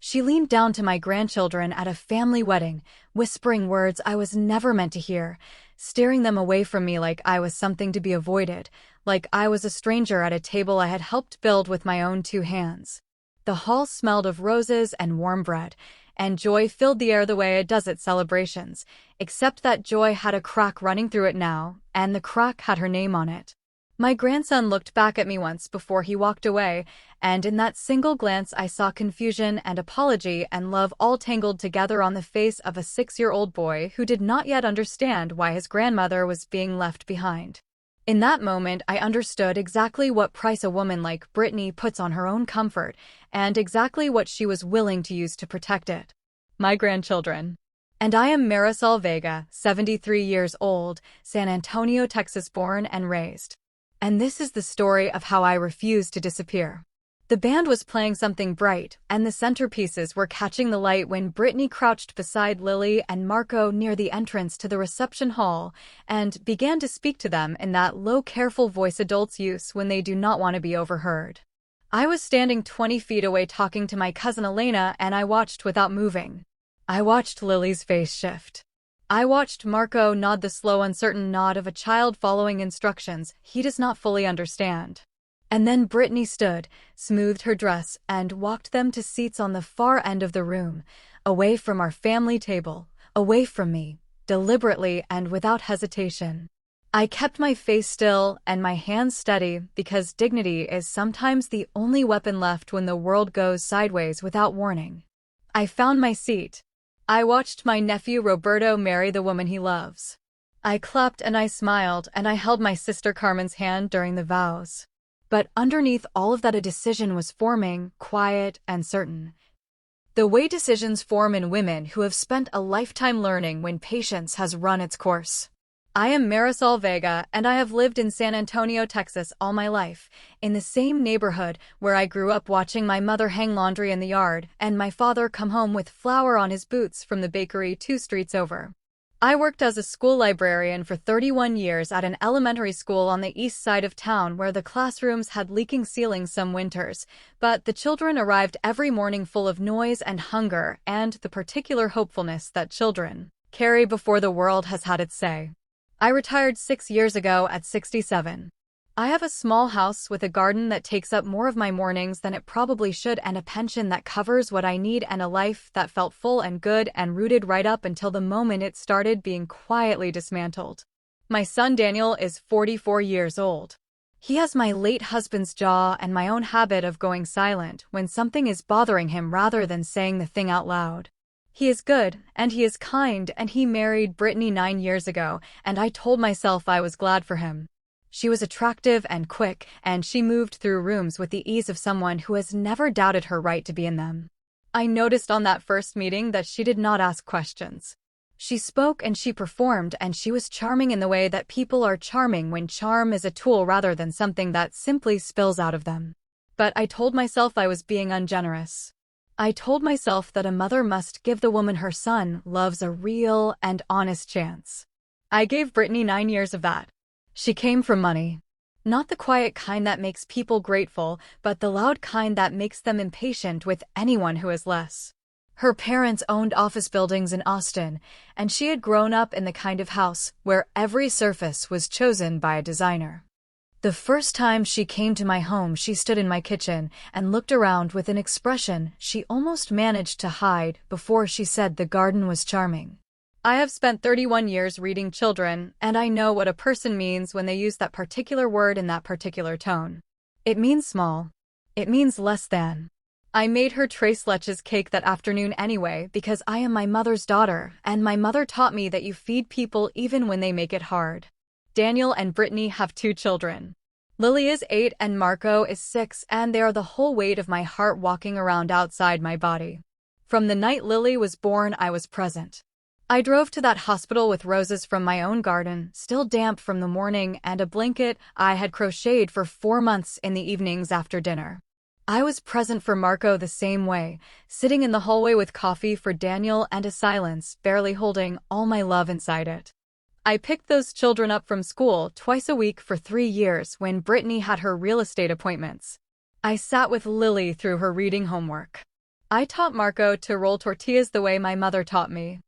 She leaned down to my grandchildren at a family wedding, whispering words I was never meant to hear, steering them away from me like I was something to be avoided, like I was a stranger at a table I had helped build with my own two hands. The hall smelled of roses and warm bread, and joy filled the air the way it does at celebrations, except that joy had a crack running through it now, and the crack had her name on it. My grandson looked back at me once before he walked away, and in that single glance I saw confusion and apology and love all tangled together on the face of a 6-year-old boy who did not yet understand why his grandmother was being left behind. In that moment, I understood exactly what price a woman like Brittany puts on her own comfort, and exactly what she was willing to use to protect it. My grandchildren. And I am Marisol Vega, 73 years old, San Antonio, Texas born and raised. And this is the story of how I refused to disappear. The band was playing something bright, and the centerpieces were catching the light when Brittany crouched beside Lily and Marco near the entrance to the reception hall and began to speak to them in that low, careful voice adults use when they do not want to be overheard. I was standing 20 feet away talking to my cousin Elena, and I watched without moving. I watched Lily's face shift. I watched Marco nod the slow, uncertain nod of a child following instructions he does not fully understand. And then Brittany stood, smoothed her dress, and walked them to seats on the far end of the room, away from our family table, away from me, deliberately and without hesitation. I kept my face still and my hands steady because dignity is sometimes the only weapon left when the world goes sideways without warning. I found my seat. I watched my nephew Roberto marry the woman he loves. I clapped and I smiled and I held my sister Carmen's hand during the vows. But underneath all of that a decision was forming, quiet and certain. The way decisions form in women who have spent a lifetime learning when patience has run its course. I am Marisol Vega, and I have lived in San Antonio, Texas all my life, in the same neighborhood where I grew up watching my mother hang laundry in the yard and my father come home with flour on his boots from the bakery 2 streets over. I worked as a school librarian for 31 years at an elementary school on the east side of town where the classrooms had leaking ceilings some winters, but the children arrived every morning full of noise and hunger and the particular hopefulness that children carry before the world has had its say. I retired 6 years ago at 67. I have a small house with a garden that takes up more of my mornings than it probably should, and a pension that covers what I need, and a life that felt full and good and rooted right up until the moment it started being quietly dismantled. My son Daniel is 44 years old. He has my late husband's jaw and my own habit of going silent when something is bothering him rather than saying the thing out loud. He is good, and he is kind, and he married Brittany 9 years ago, and I told myself I was glad for him. She was attractive and quick, and she moved through rooms with the ease of someone who has never doubted her right to be in them. I noticed on that first meeting that she did not ask questions. She spoke and she performed, and she was charming in the way that people are charming when charm is a tool rather than something that simply spills out of them. But I told myself I was being ungenerous. I told myself that a mother must give the woman her son loves a real and honest chance. I gave Brittany 9 years of that. She came from money. Not the quiet kind that makes people grateful, but the loud kind that makes them impatient with anyone who has less. Her parents owned office buildings in Austin, and she had grown up in the kind of house where every surface was chosen by a designer. The first time she came to my home, she stood in my kitchen and looked around with an expression she almost managed to hide before she said the garden was charming. I have spent 31 years reading children, and I know what a person means when they use that particular word in that particular tone. It means small. It means less than. I made her tres leches cake that afternoon anyway because I am my mother's daughter, and my mother taught me that you feed people even when they make it hard. Daniel and Brittany have 2 children. Lily is 8 and Marco is 6, and they are the whole weight of my heart walking around outside my body. From the night Lily was born, I was present. I drove to that hospital with roses from my own garden, still damp from the morning, and a blanket I had crocheted for 4 months in the evenings after dinner. I was present for Marco the same way, sitting in the hallway with coffee for Daniel and a silence, barely holding all my love inside it. I picked those children up from school twice a week for 3 years when Brittany had her real estate appointments. I sat with Lily through her reading homework. I taught Marco to roll tortillas the way my mother taught me.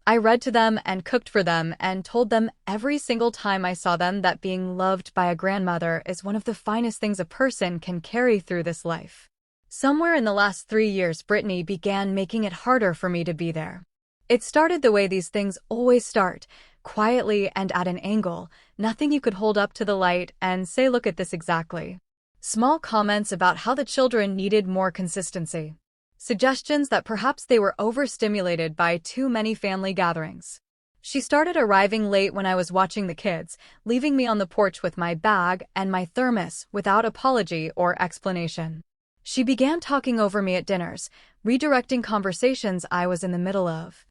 I read to them and cooked for them and told them every single time I saw them that being loved by a grandmother is one of the finest things a person can carry through this life. Somewhere in the last 3 years, Brittany began making it harder for me to be there. It started the way these things always start, quietly and at an angle, nothing you could hold up to the light and say, "Look at this exactly." Small comments about how the children needed more consistency. Suggestions that perhaps they were overstimulated by too many family gatherings. She started arriving late when I was watching the kids, leaving me on the porch with my bag and my thermos without apology or explanation. She began talking over me at dinners, redirecting conversations I was in the middle of.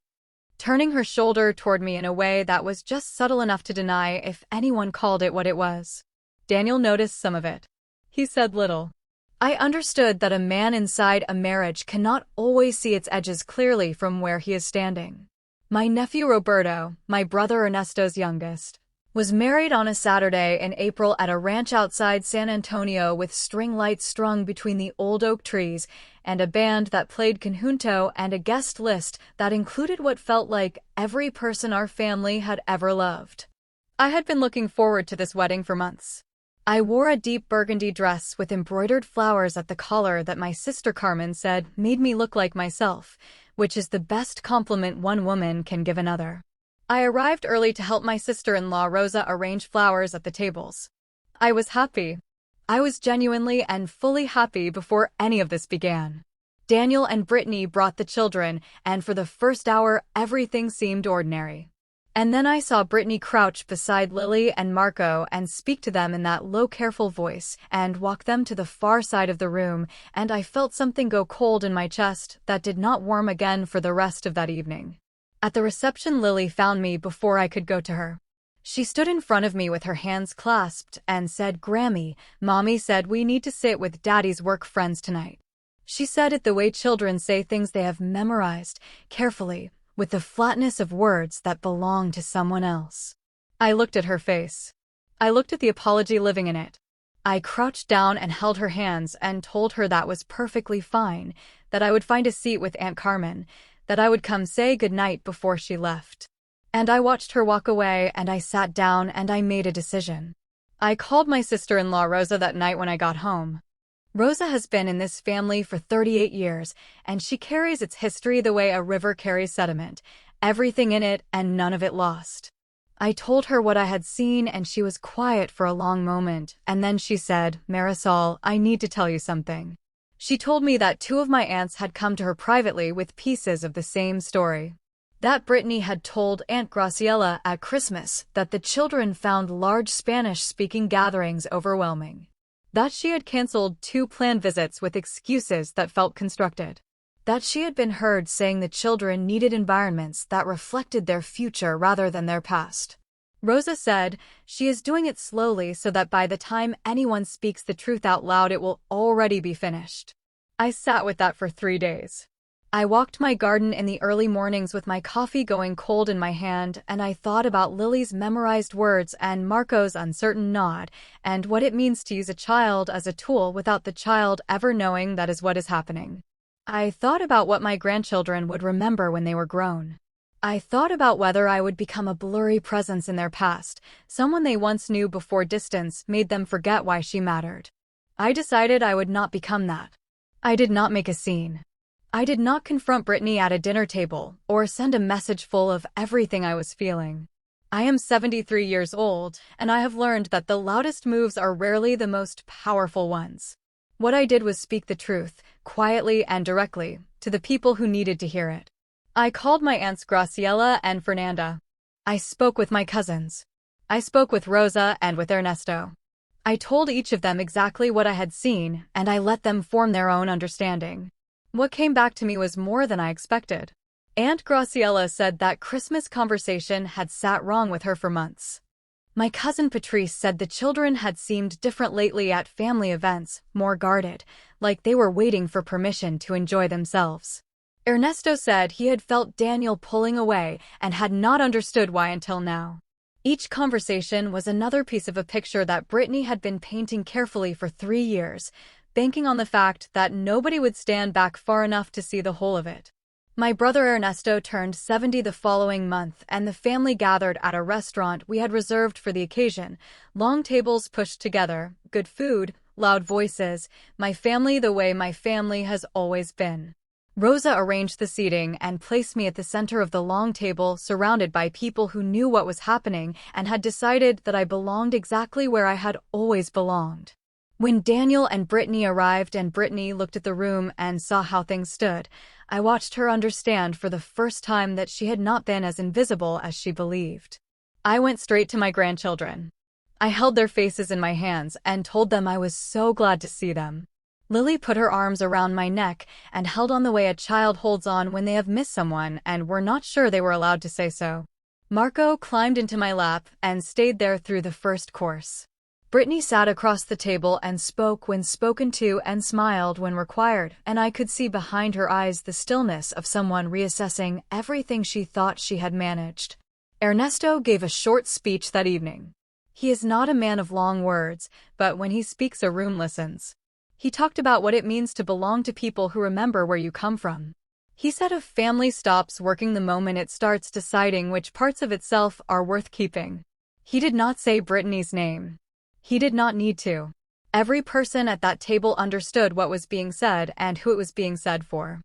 Turning her shoulder toward me in a way that was just subtle enough to deny if anyone called it what it was. Daniel noticed some of it. He said little. I understood that a man inside a marriage cannot always see its edges clearly from where he is standing. My nephew Roberto, my brother Ernesto's youngest, was married on a Saturday in April at a ranch outside San Antonio with string lights strung between the old oak trees and a band that played conjunto and a guest list that included what felt like every person our family had ever loved. I had been looking forward to this wedding for months. I wore a deep burgundy dress with embroidered flowers at the collar that my sister Carmen said made me look like myself, which is the best compliment one woman can give another. I arrived early to help my sister-in-law Rosa arrange flowers at the tables. I was happy. I was genuinely and fully happy before any of this began. Daniel and Brittany brought the children, and for the first hour everything seemed ordinary. And then I saw Brittany crouch beside Lily and Marco and speak to them in that low, careful voice and walk them to the far side of the room, and I felt something go cold in my chest that did not warm again for the rest of that evening. At the reception, Lily found me before I could go to her. She stood in front of me with her hands clasped and said, "Grammy, Mommy said we need to sit with Daddy's work friends tonight." She said it the way children say things they have memorized, carefully, with the flatness of words that belong to someone else. I looked at her face. I looked at the apology living in it. I crouched down and held her hands and told her that was perfectly fine, that I would find a seat with Aunt Carmen, that I would come say goodnight before she left. And I watched her walk away, and I sat down and I made a decision. I called my sister-in-law Rosa that night when I got home. Rosa has been in this family for 38 years, and she carries its history the way a river carries sediment, everything in it and none of it lost. I told her what I had seen, and she was quiet for a long moment, and then she said, "Marisol, I need to tell you something." She told me that 2 of my aunts had come to her privately with pieces of the same story. That Brittany had told Aunt Graciela at Christmas that the children found large Spanish-speaking gatherings overwhelming. That she had canceled 2 planned visits with excuses that felt constructed. That she had been heard saying the children needed environments that reflected their future rather than their past. Rosa said she is doing it slowly so that by the time anyone speaks the truth out loud it will already be finished. I sat with that for 3 days. I walked my garden in the early mornings with my coffee going cold in my hand, and I thought about Lily's memorized words and Marco's uncertain nod, and what it means to use a child as a tool without the child ever knowing that is what is happening. I thought about what my grandchildren would remember when they were grown. I thought about whether I would become a blurry presence in their past, someone they once knew before distance made them forget why she mattered. I decided I would not become that. I did not make a scene. I did not confront Brittany at a dinner table or send a message full of everything I was feeling. I am 73 years old, and I have learned that the loudest moves are rarely the most powerful ones. What I did was speak the truth, quietly and directly, to the people who needed to hear it. I called my aunts Graciela and Fernanda. I spoke with my cousins. I spoke with Rosa and with Ernesto. I told each of them exactly what I had seen, and I let them form their own understanding. What came back to me was more than I expected. Aunt Graciela said that Christmas conversation had sat wrong with her for months. My cousin Patrice said the children had seemed different lately at family events, more guarded, like they were waiting for permission to enjoy themselves. Ernesto said he had felt Daniel pulling away and had not understood why until now. Each conversation was another piece of a picture that Brittany had been painting carefully for 3 years, banking on the fact that nobody would stand back far enough to see the whole of it. My brother Ernesto turned 70 the following month, and the family gathered at a restaurant we had reserved for the occasion. Long tables pushed together, good food, loud voices, my family the way my family has always been. Rosa arranged the seating and placed me at the center of the long table, surrounded by people who knew what was happening and had decided that I belonged exactly where I had always belonged. When Daniel and Brittany arrived and Brittany looked at the room and saw how things stood, I watched her understand for the first time that she had not been as invisible as she believed. I went straight to my grandchildren. I held their faces in my hands and told them I was so glad to see them. Lily put her arms around my neck and held on the way a child holds on when they have missed someone and were not sure they were allowed to say so. Marco climbed into my lap and stayed there through the first course. Brittany sat across the table and spoke when spoken to and smiled when required, and I could see behind her eyes the stillness of someone reassessing everything she thought she had managed. Ernesto gave a short speech that evening. He is not a man of long words, but when he speaks a room listens. He talked about what it means to belong to people who remember where you come from. He said a family stops working the moment it starts deciding which parts of itself are worth keeping. He did not say Brittany's name. He did not need to. Every person at that table understood what was being said and who it was being said for.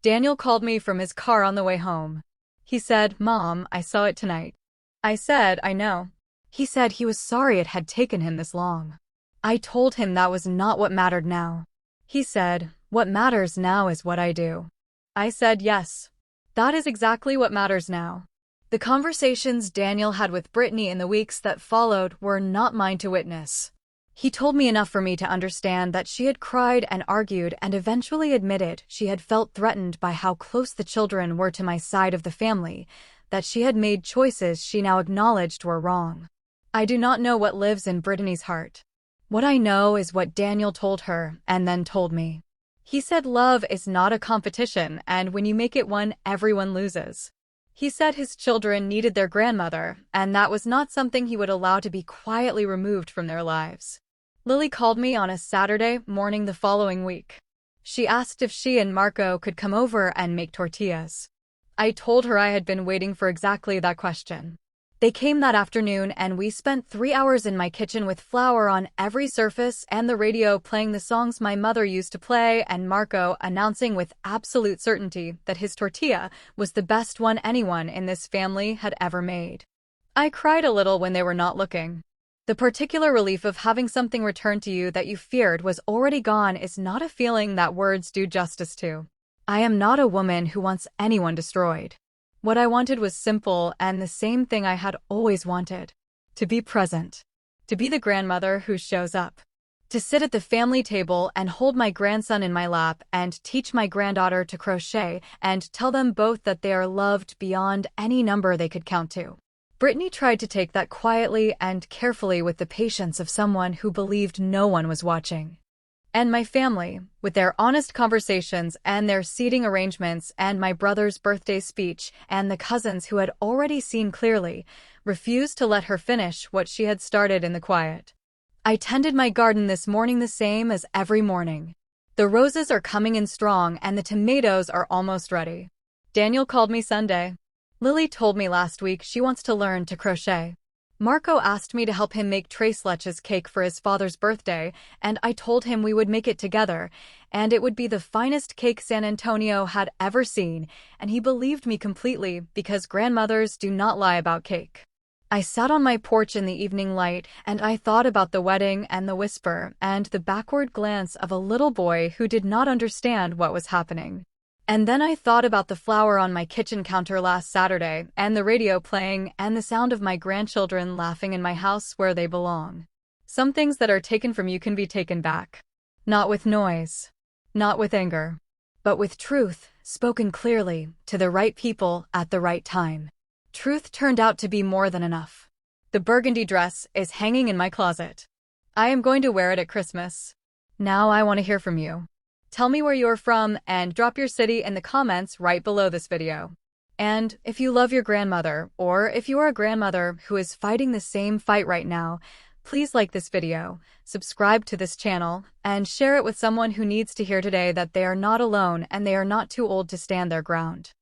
Daniel called me from his car on the way home. He said, "Mom, I saw it tonight." I said, "I know." He said he was sorry it had taken him this long. I told him that was not what mattered now. He said, "What matters now is what I do." I said, "Yes. That is exactly what matters now." The conversations Daniel had with Brittany in the weeks that followed were not mine to witness. He told me enough for me to understand that she had cried and argued and eventually admitted she had felt threatened by how close the children were to my side of the family, that she had made choices she now acknowledged were wrong. I do not know what lives in Brittany's heart. What I know is what Daniel told her and then told me. He said love is not a competition, and when you make it one, everyone loses. He said his children needed their grandmother, and that was not something he would allow to be quietly removed from their lives. Lily called me on a Saturday morning the following week. She asked if she and Marco could come over and make tortillas. I told her I had been waiting for exactly that question. They came that afternoon and we spent 3 hours in my kitchen with flour on every surface and the radio playing the songs my mother used to play and Marco announcing with absolute certainty that his tortilla was the best one anyone in this family had ever made. I cried a little when they were not looking. The particular relief of having something returned to you that you feared was already gone is not a feeling that words do justice to. I am not a woman who wants anyone destroyed. What I wanted was simple and the same thing I had always wanted. To be present. To be the grandmother who shows up. To sit at the family table and hold my grandson in my lap and teach my granddaughter to crochet and tell them both that they are loved beyond any number they could count to. Brittany tried to take that quietly and carefully with the patience of someone who believed no one was watching. And my family, with their honest conversations and their seating arrangements and my brother's birthday speech and the cousins who had already seen clearly, refused to let her finish what she had started in the quiet. I tended my garden this morning the same as every morning. The roses are coming in strong and the tomatoes are almost ready. Daniel called me Sunday. Lily told me last week she wants to learn to crochet. Marco asked me to help him make tres leches cake for his father's birthday, and I told him we would make it together, and it would be the finest cake San Antonio had ever seen, and he believed me completely because grandmothers do not lie about cake. I sat on my porch in the evening light, and I thought about the wedding and the whisper and the backward glance of a little boy who did not understand what was happening. And then I thought about the flour on my kitchen counter last Saturday, and the radio playing, and the sound of my grandchildren laughing in my house where they belong. Some things that are taken from you can be taken back. Not with noise. Not with anger. But with truth, spoken clearly, to the right people, at the right time. Truth turned out to be more than enough. The burgundy dress is hanging in my closet. I am going to wear it at Christmas. Now I want to hear from you. Tell me where you're from and drop your city in the comments right below this video. And if you love your grandmother, or if you are a grandmother who is fighting the same fight right now, Please like this video, subscribe to this channel, and share it with someone who needs to hear today that they are not alone and they are not too old to stand their ground.